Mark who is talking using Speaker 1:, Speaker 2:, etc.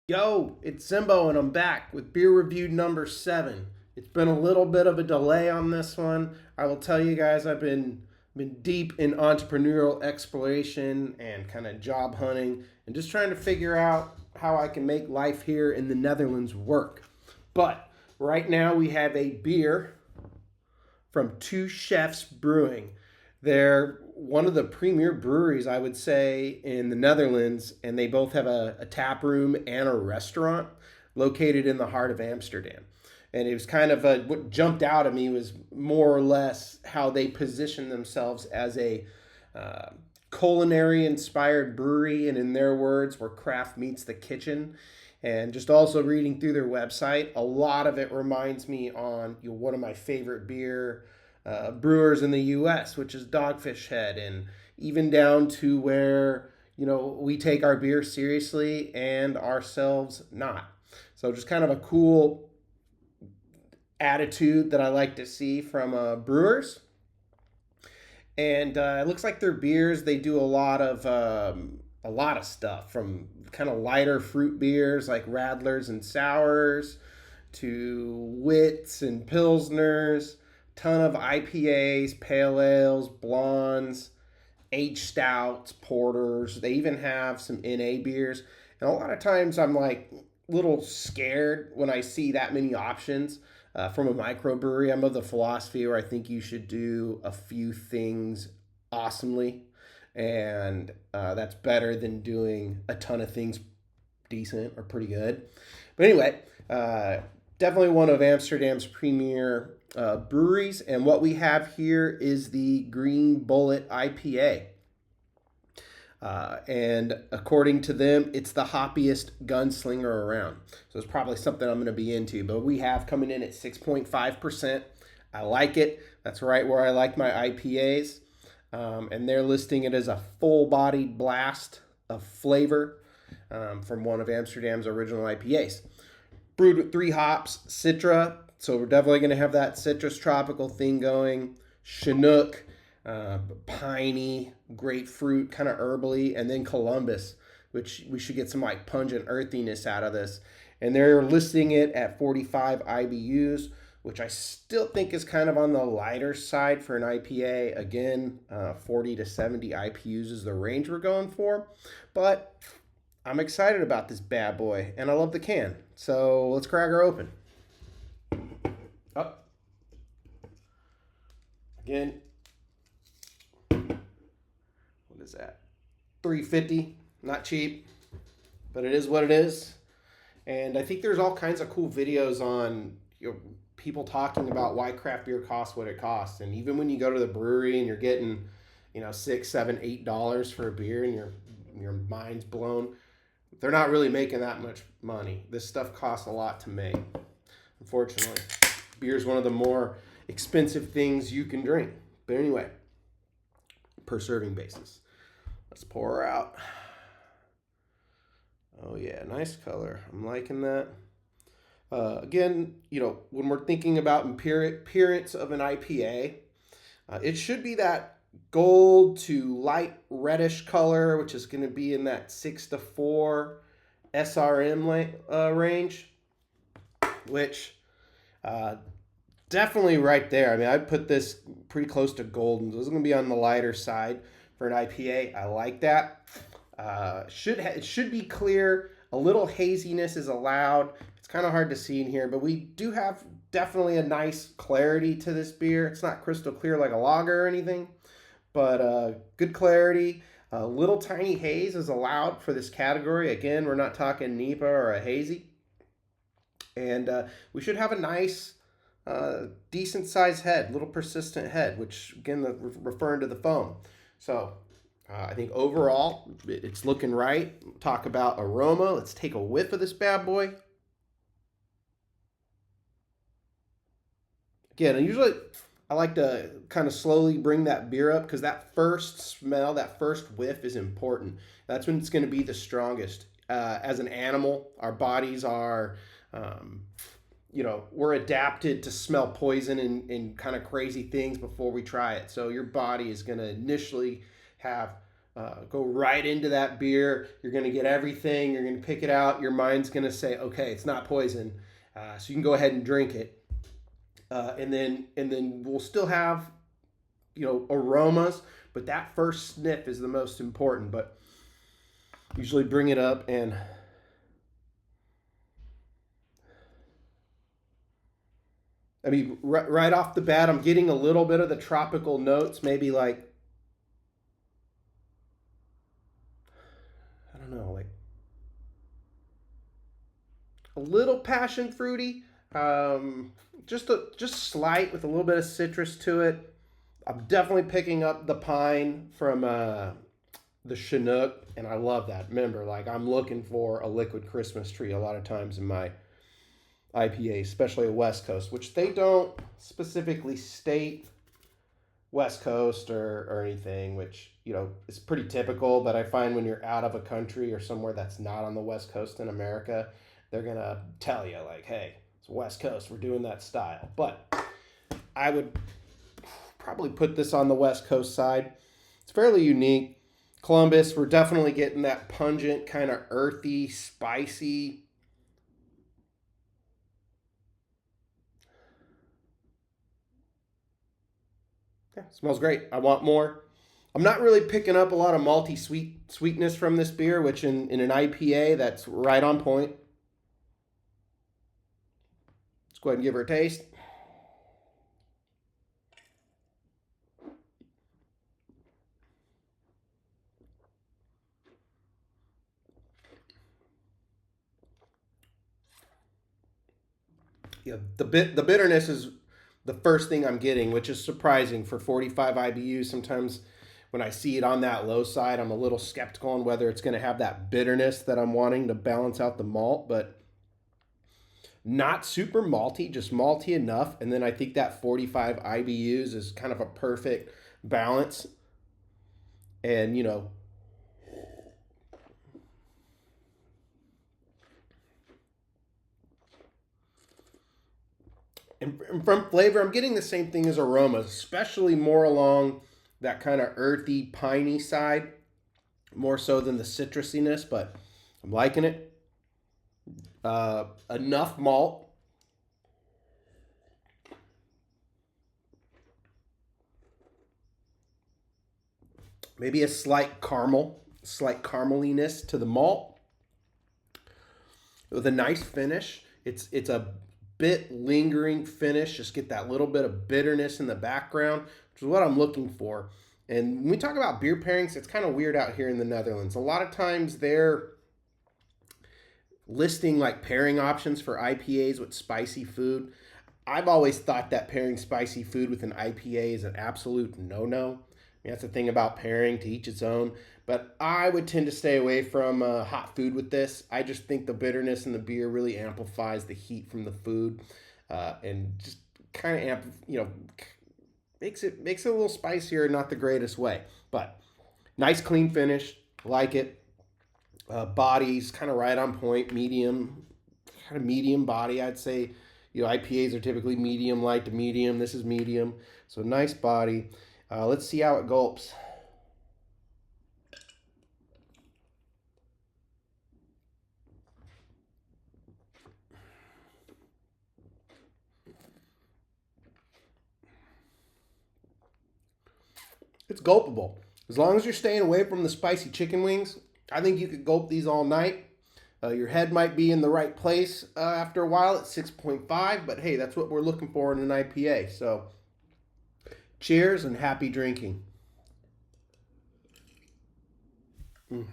Speaker 1: Yo, it's Zimbo, and I'm back with beer review number 7. It's been a little bit of a delay on this one. I will tell you guys, I've been deep in entrepreneurial exploration and kind of job hunting, and just trying to figure out how I can make life here in the Netherlands work. But right now we have a beer from Two Chefs Brewing. They're one of the premier breweries, I would say, in the Netherlands, and they both have a tap room and a restaurant located in the heart of Amsterdam. And it was kind of what jumped out at me was more or less how they position themselves as a uh, culinary inspired brewery, and in their words, where craft meets the kitchen. And just also reading through their website, a lot of it reminds me on one of my favorite beer brewers in the U.S., which is Dogfish Head, and even down to where we take our beer seriously and ourselves not. So just kind of a cool attitude that I like to see from brewers. And it looks like their beers, they do a lot of stuff, from kind of lighter fruit beers like radlers and sours to wits and pilsners, ton of IPAs, pale ales, blondes, aged stouts, porters. They even have some NA beers. And a lot of times I'm like a little scared when I see that many options from a microbrewery. I'm of the philosophy where I think you should do a few things awesomely, and that's better than doing a ton of things decent or pretty good. But anyway, definitely one of Amsterdam's premier breweries. And what we have here is the Green Bullet IPA. And according to them, it's the hoppiest gunslinger around. So it's probably something I'm going to be into. But we have coming in at 6.5%. I like it. That's right where I like my IPAs. And they're listing it as a full-bodied blast of flavor from one of Amsterdam's original IPAs. Brewed with 3 hops, Citra, so we're definitely going to have that citrus tropical thing going. Chinook, piney, grapefruit, kind of herbally, and then Columbus, which we should get some like pungent earthiness out of this. And they're listing it at 45 IBUs, which I still think is kind of on the lighter side for an IPA. Again, 40 to 70 IPUs is the range we're going for. But I'm excited about this bad boy, and I love the can. So let's crack her open. Up. Again, what is that? 350. Not cheap, but it is what it is. And I think there's all kinds of cool videos on people talking about why craft beer costs what it costs. And even when you go to the brewery and you're getting, $6, $7, $8 for a beer, and your mind's blown, they're not really making that much money. This stuff costs a lot to make. Unfortunately, beer is one of the more expensive things you can drink. But anyway, per serving basis. Let's pour her out. Oh yeah, nice color. I'm liking that. Again, when we're thinking about appearance of an IPA, it should be that gold to light reddish color, which is going to be in that 6 to 4 SRM range, which definitely right there. I mean, I'd put this pretty close to golden. This is going to be on the lighter side for an IPA. I like that. It should be clear. A little haziness is allowed. It's kind of hard to see in here, but we do have definitely a nice clarity to this beer. It's not crystal clear like a lager or anything, but good clarity. A little tiny haze is allowed for this category. Again, we're not talking NEPA or a hazy. And we should have a nice, decent sized head, little persistent head, which again, referring to the foam. So I think overall, it's looking right. Talk about aroma. Let's take a whiff of this bad boy. Again, I like to kind of slowly bring that beer up, because that first smell, that first whiff is important. That's when it's going to be the strongest. As an animal, our bodies are, we're adapted to smell poison and kind of crazy things before we try it. So your body is going to initially have Go right into that beer. You're going to get everything. You're going to pick it out. Your mind's going to say, okay, it's not poison. So you can go ahead and drink it. And then we'll still have, aromas, but that first sniff is the most important. But usually bring it up and I mean, right off the bat, I'm getting a little bit of the tropical notes, maybe like, I don't know, like a little passion fruity, just slight with a little bit of citrus to it. I'm definitely picking up the pine from the Chinook, and I love that. Remember, like I'm looking for a liquid Christmas tree a lot of times in my IPA, especially a West Coast, which they don't specifically state West Coast or anything, which is pretty typical. But I find when you're out of a country or somewhere that's not on the West Coast in America, they're gonna tell you like, "Hey, it's West Coast. We're doing that style." But I would probably put this on the West Coast side. It's fairly unique. Columbus, we're definitely getting that pungent, kind of earthy, spicy. Yeah, smells great. I want more. I'm not really picking up a lot of malty sweetness from this beer, which in an IPA, that's right on point. Let's go ahead and give her a taste. Yeah, the bitterness is the first thing I'm getting, which is surprising for 45 IBUs. Sometimes when I see it on that low side, I'm a little skeptical on whether it's going to have that bitterness that I'm wanting to balance out the malt, but not super malty, just malty enough. And then I think that 45 IBUs is kind of a perfect balance. And, and from flavor, I'm getting the same thing as aroma, especially more along that kind of earthy, piney side, more so than the citrusiness, but I'm liking it. Enough malt. Maybe a slight carameliness to the malt with a nice finish. It's a bit lingering finish. Just get that little bit of bitterness in the background, which is what I'm looking for. And when we talk about beer pairings, it's kind of weird out here in the Netherlands. A lot of times they're listing like pairing options for IPAs with spicy food. I've always thought that pairing spicy food with an IPA is an absolute no-no. I mean, that's the thing about pairing, to each its own. But I would tend to stay away from hot food with this. I just think the bitterness in the beer really amplifies the heat from the food, and just kind of makes it a little spicier, not the greatest way. But nice clean finish, like it. Body's kind of right on point, kind of medium body, I'd say. IPAs are typically medium light to medium. This is medium, so nice body. Let's see how it gulps. It's gulpable. As long as you're staying away from the spicy chicken wings, I think you could gulp these all night. Your head might be in the right place after a while at 6.5, but hey, that's what we're looking for in an IPA. So cheers and happy drinking. Mm.